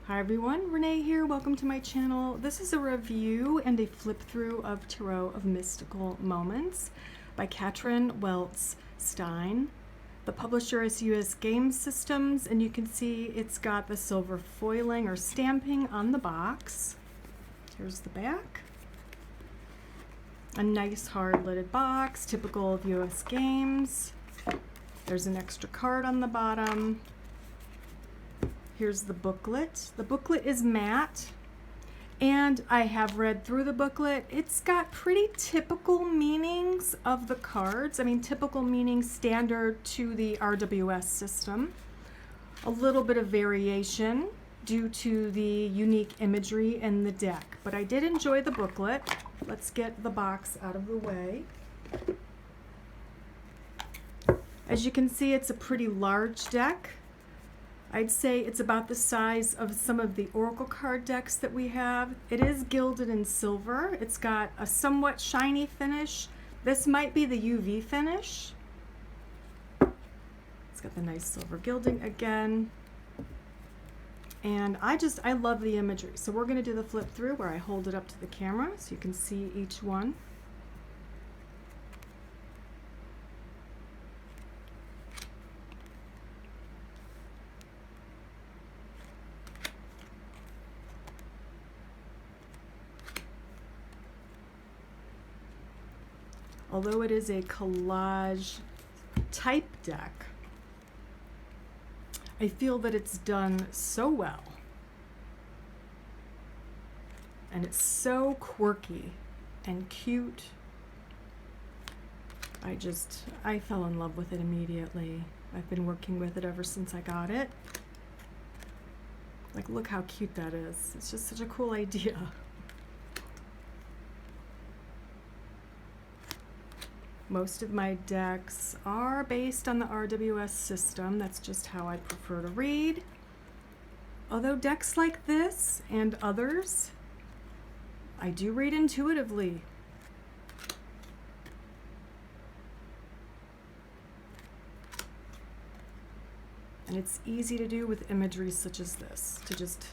Hi everyone, Renee here. Welcome to my channel. This is a review and a flip through of Tarot of Mystical Moments by Catrin Welz-Stein. The publisher is US Game Systems, and you can see it's got the silver foiling or stamping on the box. Here's the back. A nice hard lidded box, typical of US Games. There's an extra card on the bottom. Here's the booklet. The booklet is matte, and I have read through the booklet. It's got pretty typical meanings of the cards. I mean, typical meaning standard to the RWS system. A little bit of variation due to the unique imagery in the deck, but I did enjoy the booklet. Let's get the box out of the way. As you can see, it's a pretty large deck. I'd say it's about the size of some of the Oracle card decks that we have. It is gilded in silver. It's got a somewhat shiny finish. This might be the UV finish. It's got the nice silver gilding again. And I love the imagery. So we're going to do the flip through where I hold it up to the camera so you can see each one. Although it is a collage type deck, I feel that it's done so well. And it's so quirky and cute. I fell in love with it immediately. I've been working with it ever since I got it. Like, look how cute that is. It's just such a cool idea. Most of my decks are based on the RWS system. That's just how I prefer to read. Although decks like this and others, I do read intuitively. And it's easy to do with imagery such as this, to just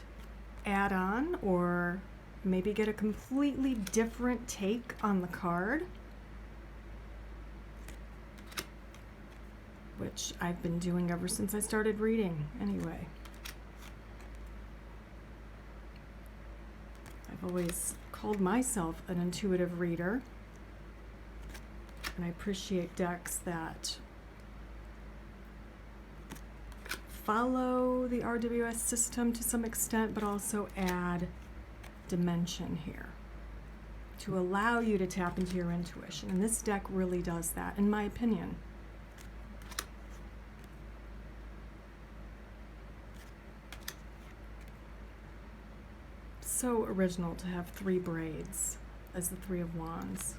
add on or maybe get a completely different take on the card, which I've been doing ever since I started reading anyway. I've always called myself an intuitive reader, and I appreciate decks that follow the RWS system to some extent, but also add dimension here to allow you to tap into your intuition. And this deck really does that, in my opinion. So original to have 3 braids as the 3 of Wands.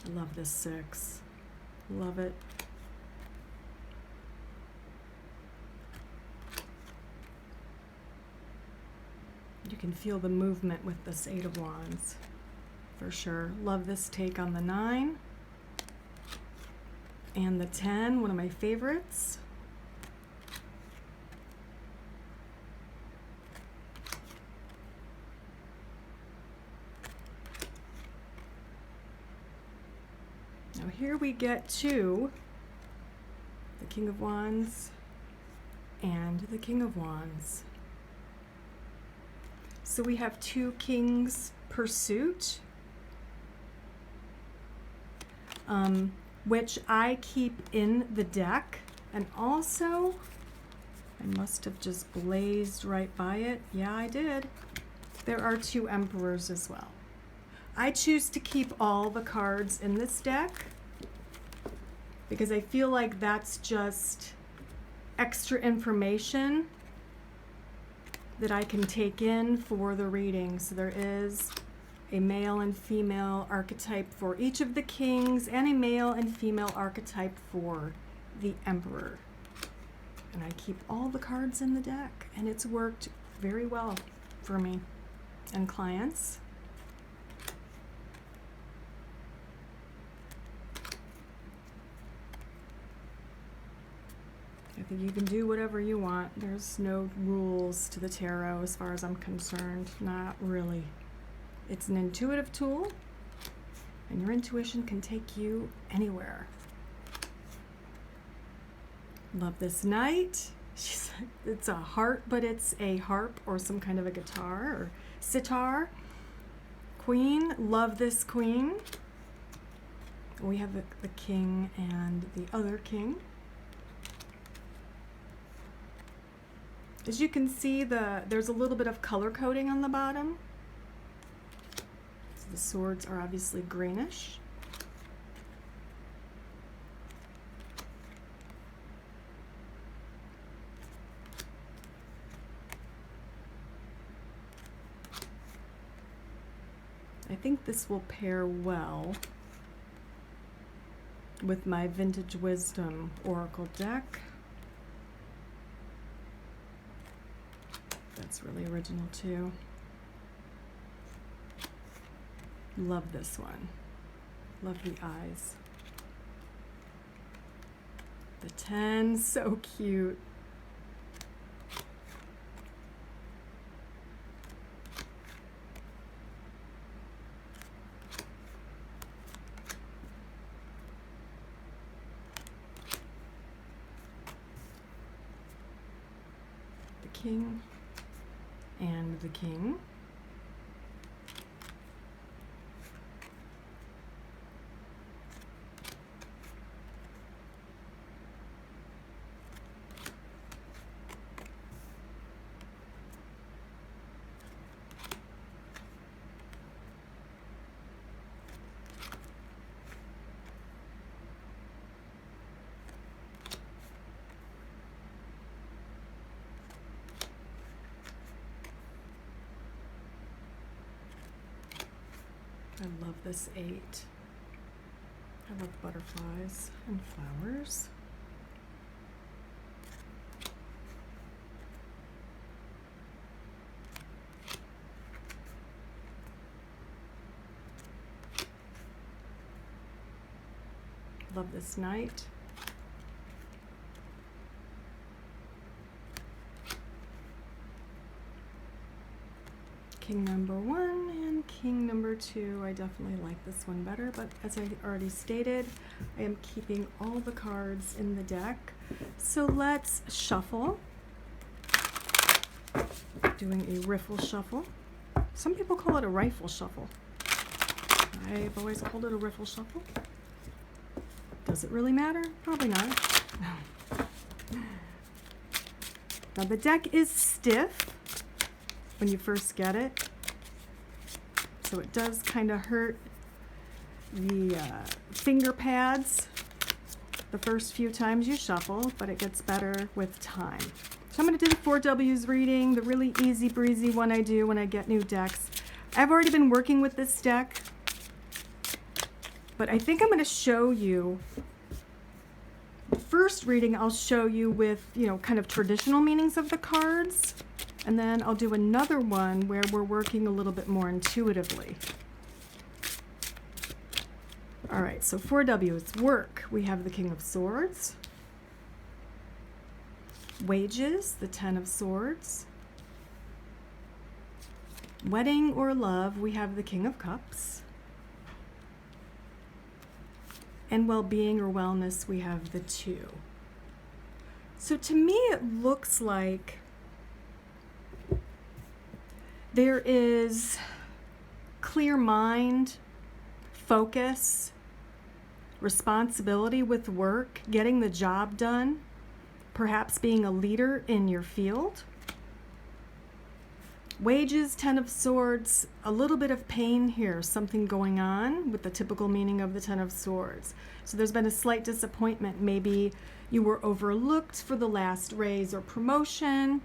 I love this 6. Love it. You can feel the movement with this 8 of Wands. For sure. Love this take on the 9 and the 10, one of my favorites. Now here we get to the King of Wands and the King of Wands. So we have 2 Kings Pursuit, which I keep in the deck, and also I must have just blazed right by it. Yeah, I did. There are 2 Emperors as well. I choose to keep all the cards in this deck because I feel like that's just extra information that I can take in for the reading. So there is a male and female archetype for each of the kings, and a male and female archetype for the Emperor. And I keep all the cards in the deck, and it's worked very well for me and clients. think you can do whatever you want. There's no rules to the tarot as far as I'm concerned. Not really. It's an intuitive tool, and your intuition can take you anywhere. Love this knight. It's a heart, but it's a harp or some kind of a guitar or sitar. Queen. Love this queen. We have the king and the other king. As you can see, there's a little bit of color coding on the bottom. So the swords are obviously greenish. I think this will pair well with my Vintage Wisdom Oracle deck. That's really original too. Love this one. Love the eyes. The 10, so cute. The king and the king. I love this 8. I love butterflies and flowers. Love this knight. King number 1 and king number 2. I definitely like this one better, but as I already stated, I am keeping all the cards in the deck. So let's shuffle. Doing a riffle shuffle. Some people call it a rifle shuffle. I've always called it a riffle shuffle. Does it really matter? Probably not. Now the deck is stiff when you first get it, so it does kind of hurt the finger pads the first few times you shuffle, but it gets better with time. So I'm going to do the 4 W's reading, the really easy breezy one I do when I get new decks. I've already been working with this deck, but I think I'm going to show you, the first reading I'll show you with, kind of traditional meanings of the cards. And then I'll do another one where we're working a little bit more intuitively. All right, so 4 W's. Work, we have the King of Swords. Wages, the 10 of Swords. Wedding or love, we have the King of Cups. And well-being or wellness, we have the 2. So to me, it looks like there is clear mind, focus, responsibility with work, getting the job done, perhaps being a leader in your field. Wages, 10 of Swords, a little bit of pain here, something going on with the typical meaning of the 10 of Swords. So there's been a slight disappointment. Maybe you were overlooked for the last raise or promotion,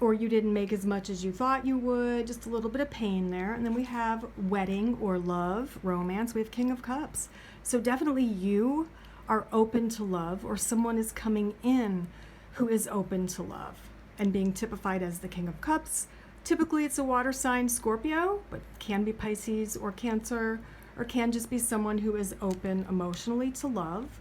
or you didn't make as much as you thought you would, just a little bit of pain there. And then we have wedding or love, romance, we have King of Cups. So definitely you are open to love, or someone is coming in who is open to love and being typified as the King of Cups. Typically it's a water sign, Scorpio, but can be Pisces or Cancer, or can just be someone who is open emotionally to love.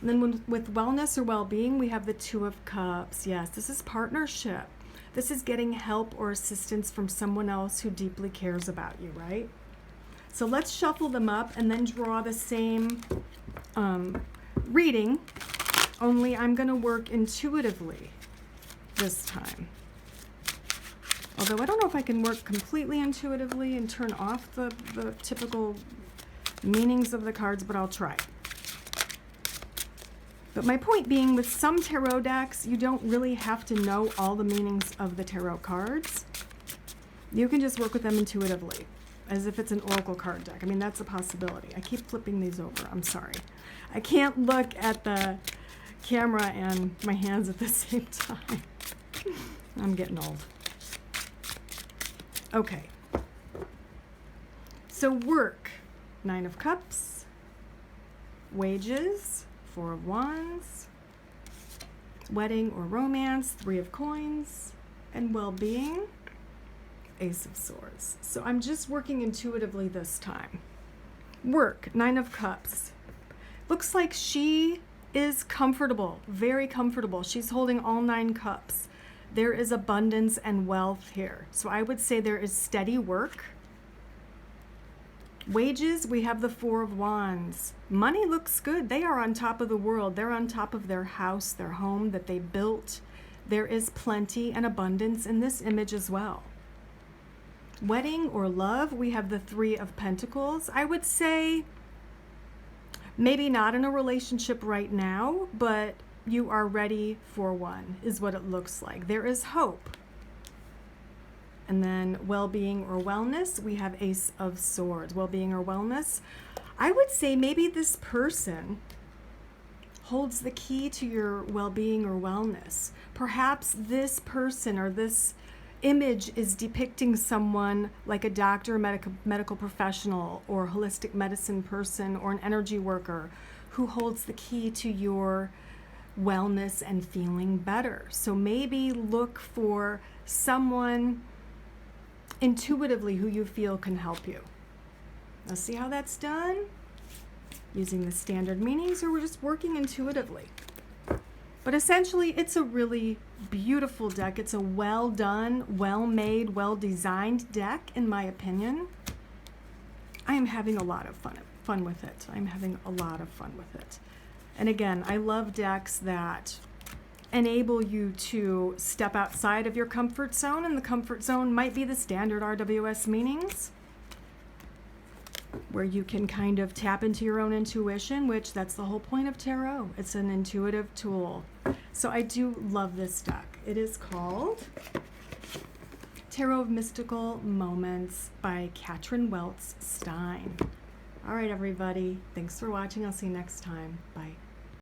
And then with wellness or well-being, we have the Two of Cups. Yes, this is partnership. This is getting help or assistance from someone else who deeply cares about you, right? So let's shuffle them up and then draw the same reading, only I'm going to work intuitively this time. Although I don't know if I can work completely intuitively and turn off the typical meanings of the cards, but I'll try. But my point being, with some tarot decks, you don't really have to know all the meanings of the tarot cards. You can just work with them intuitively, as if it's an oracle card deck. I mean, that's a possibility. I keep flipping these over. I'm sorry. I can't look at the camera and my hands at the same time. I'm getting old. Okay. So work, 9 of Cups. Wages, 4 of Wands. Wedding or romance, 3 of Coins. And well-being, Ace of Swords. So I'm just working intuitively this time. Work, 9 of Cups. Looks like she is comfortable, very comfortable. She's holding all 9 cups. There is abundance and wealth here. So I would say there is steady work. Wages, we have the 4 of Wands. Money looks good. They are on top of the world. They're on top of their house, their home that they built. There is plenty and abundance in this image as well. Wedding or love, we have the 3 of Pentacles. I would say maybe not in a relationship right now, but you are ready for one, is what it looks like. There is hope. And then well-being or wellness, we have Ace of Swords. Well-being or wellness, I would say maybe this person holds the key to your well-being or wellness. Perhaps this person or this image is depicting someone like a doctor, medical professional, or holistic medicine person, or an energy worker who holds the key to your wellness and feeling better. So maybe look for someone intuitively who you feel can help you. Now see how that's done? Using the standard meanings, or we're just working intuitively. But essentially, it's a really beautiful deck. It's a well done, well made, well designed deck, in my opinion. I am having a lot of fun with it. I'm having a lot of fun with it. And again, I love decks that enable you to step outside of your comfort zone, and the comfort zone might be the standard RWS meanings, where you can kind of tap into your own intuition, which that's the whole point of tarot. It's an intuitive tool. So I do love this deck. It is called Tarot of Mystical Moments by Catrin Welz-Stein. All right, everybody. Thanks for watching. I'll see you next time. Bye.